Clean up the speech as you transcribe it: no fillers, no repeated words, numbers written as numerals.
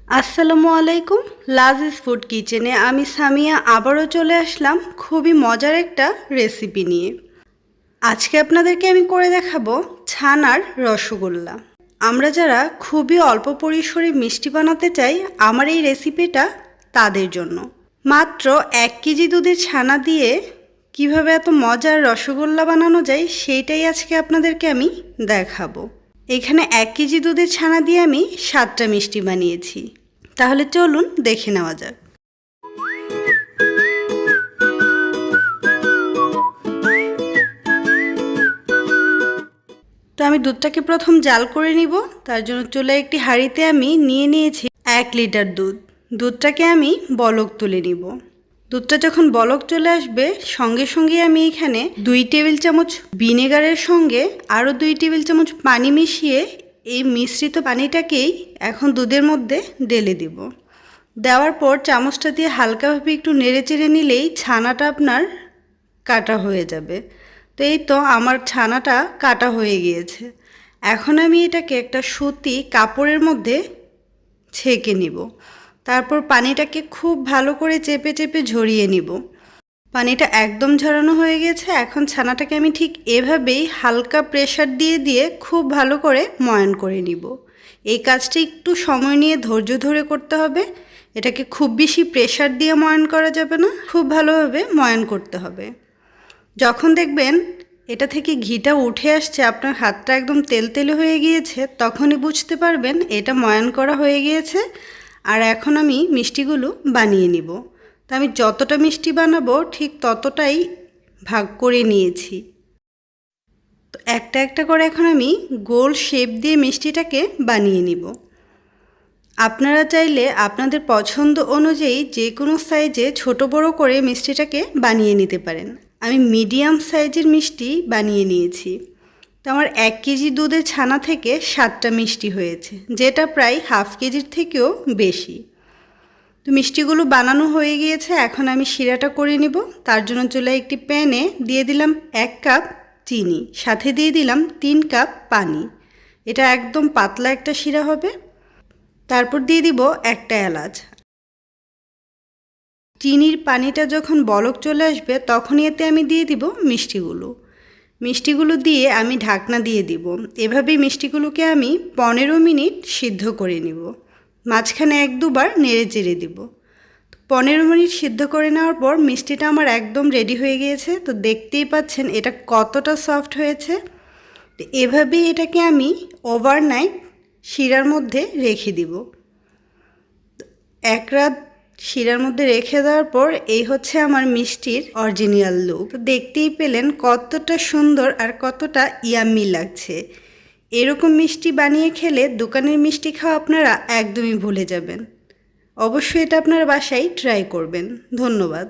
আসসালামু আলাইকুম। লাজিজ ফুড কিচেনে আমি সামিয়া আবারও চলে আসলাম খুবই মজার একটা রেসিপি নিয়ে। আজকে আপনাদেরকে আমি করে দেখাবো ছানার রসগোল্লা। আমরা যারা খুবই অল্প পরিসরে মিষ্টি বানাতে চাই, আমার এই রেসিপিটা তাদের জন্য। মাত্র 1 কেজি দুধের ছানা দিয়ে কিভাবে এত মজার রসগোল্লা বানানো যায় সেইটাই আজকে আপনাদেরকে আমি দেখাবো। এখানে 1 কেজি দুধের ছানা দিয়ে আমি 7টা মিষ্টি বানিয়েছি। তাহলে চলুন দেখে নেওয়া যাক। তো আমি দুধটাকে প্রথম জাল করে নিব। তার জন্য চুলায় একটি হাঁড়িতে আমি নিয়ে নিয়েছি 1 লিটার দুধ। দুধটাকে আমি বলক তুলে নিব। দুধটা যখন বলক চলে আসবে সঙ্গে সঙ্গে আমি এখানে 2 টেবিল চামচ ভিনেগারের সঙ্গে আরও 2 টেবিল চামচ পানি মিশিয়ে এই মিশ্রিত পানিটাকেই এখন দুধের মধ্যে ঢেলে দিব। দেওয়ার পর চামচটা দিয়ে হালকাভাবে একটু নেড়ে চেড়ে নিলেই ছানাটা আপনার কাটা হয়ে যাবে। তো এই তো আমার ছানাটা কাটা হয়ে গিয়েছে। এখন আমি এটাকে একটা সুতি কাপড়ের মধ্যে ছেঁকে নিব। তারপর পানিটাকে খুব ভালো করে চেপে চেপে ঝরিয়ে নিব। পানিটা একদম ঝরানো হয়ে গেছে। এখন ছানাটাকে আমি ঠিক এভাবেই হালকা প্রেসার দিয়ে দিয়ে খুব ভালো করে ময়ান করে নিব। এই কাজটা একটু সময় নিয়ে ধৈর্য ধরে করতে হবে। এটাকে খুব বেশি প্রেসার দিয়ে ময়ান করা যাবে না, খুব ভালোভাবে ময়ান করতে হবে। যখন দেখবেন এটা থেকে ঘিটা উঠে আসছে, আপনার হাতটা একদম তেলতেলে হয়ে গিয়েছে, তখনই বুঝতে পারবেন এটা ময়ান করা হয়ে গিয়েছে। আর এখন আমি মিষ্টিগুলো বানিয়ে নিব। তো আমি যতটা মিষ্টি বানাবো ঠিক ততটাই ভাগ করে নিয়েছি। তো একটা একটা করে এখন আমি গোল শেপ দিয়ে মিষ্টিটাকে বানিয়ে নিব। আপনারা চাইলে আপনাদের পছন্দ অনুযায়ী যে কোনো সাইজে ছোট বড় করে মিষ্টিটাকে বানিয়ে নিতে পারেন। আমি মিডিয়াম সাইজের মিষ্টি বানিয়ে নিয়েছি। তো আমার 1 কেজি দুধের ছানা থেকে 7টা মিষ্টি হয়েছে, যেটা প্রায় হাফ কেজির থেকেও বেশি। তো মিষ্টিগুলো বানানো হয়ে গিয়েছে। এখন আমি শিরাটা করে নিব। তার জন্য চুলায় একটি প্যানে দিয়ে দিলাম 1 কাপ চিনি, সাথে দিয়ে দিলাম 3 কাপ পানি। এটা একদম পাতলা একটা শিরা হবে। তারপর দিয়ে দিব একটা এলাচ। চিনির পানিটা যখন বলক চলে আসবে তখনই এতে আমি দিয়ে দিব মিষ্টিগুলো দিয়ে আমি ঢাকনা দিয়ে দিব। এভাবেই মিষ্টিগুলোকে আমি 15 মিনিট সিদ্ধ করে নিব। মাঝখানে 1-2 বার নেড়ে চেড়ে দিব। 15 মিনিট সিদ্ধ করে নেওয়ার পর মিষ্টিটা আমার একদম রেডি হয়ে গিয়েছে। তো দেখতেই পাচ্ছেন এটা কতটা সফট হয়েছে। তো এভাবেই এটাকে আমি ওভারনাইট শিরার মধ্যে রেখে দিব। 1 রাত শিরার মধ্যে রেখে দেওয়ার পর এই হচ্ছে আমার মিষ্টির অরিজিনাল লুক। দেখতেই পেলেন কতটা সুন্দর আর কতটা ইয়াম্মি লাগছে। এরকম মিষ্টি বানিয়ে খেলে দোকানের মিষ্টি খাওয়া আপনারা একদমই ভুলে যাবেন। অবশ্যই এটা আপনারা বাসায় ট্রাই করবেন। ধন্যবাদ।